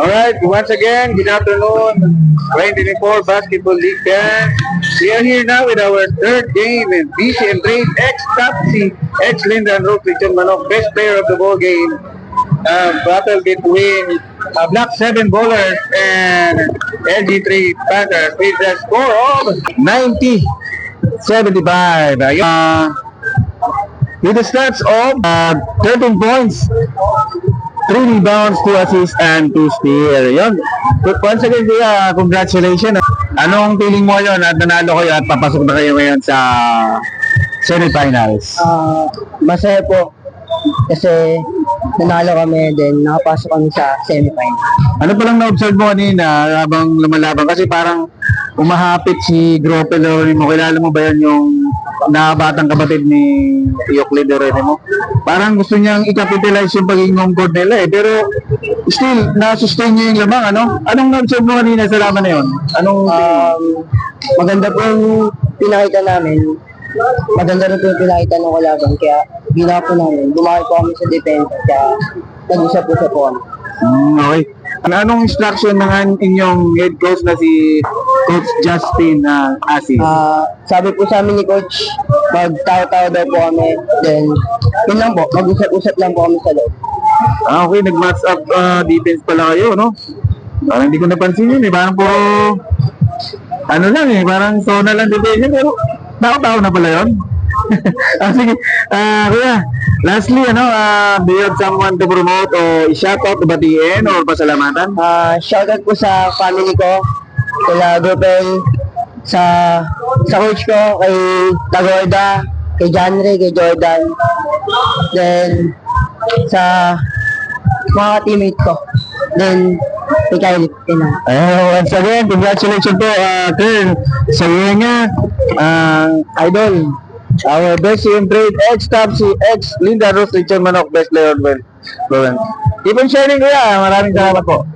Alright, once again, good afternoon. 2024 Basketball League 10. We are here now with our third game in BCM Trade X Topsy X Linda and Rook Richard Manok, best player of the ball game. Battle between Black 7 Bowlers and LG3 Panthers with the score of 90-75. With the stats of 13 points, 3 rebounds, 2 assists, and 2 steals. Yun. Once again, Kuya, congratulations. Anong feeling mo yun at nanalo kayo at papasok na kayo ngayon sa semifinals? Masaya po kasi nanalo kami din, nakapasok kami sa semifinal. Ano palang na-observe mo kanina habang lumalaban? Kasi parang umahapit si Gropel mo. Kilala mo ba yan yung nakabatang kapatid ni Euclid mo? Parang gusto niyang i-capitalize yung pagiging home court nila Pero still, na-sustain niya yung lamang, ano? Anong na-observe mo kanina sa laban na yun? Anong... Maganda po yung pinakita namin. Maganda rin po yung pinakita ng kalaban. Kaya ginawa po namin. Bumaki po kami sa defense. Kaya nag-usap-usap po kami. Okay. Anong instruction ng inyong head coach na si Coach Justin Asi? Sabi po sa amin ni Coach, magtawa-tawa daw po kami. Then, yun lang po. Mag-usap-usap lang po kami sa loob. Okay. Nag-match up defense pala kayo, no? Parang hindi ko napansin yun Parang puro ano lang parang zona lang defense pero tao-tao na pala yun. Sige, Kuya, lastly, do you have someone to promote o i-shoutout, batiin o pasalamatan? Shoutout po sa family ko, kay Gopel, sa coach ko, kay Tagorda, kay Janre, kay Jordan, then sa mga teammate ko, then kay Kylie. Once again, congratulations po, Kern, sa iyo nga, idol. Our best in trade, X-Topsy, X Linda Rose Richard Manok, best player of the world. Keep on sharing, Kuya. Maraming salamat po.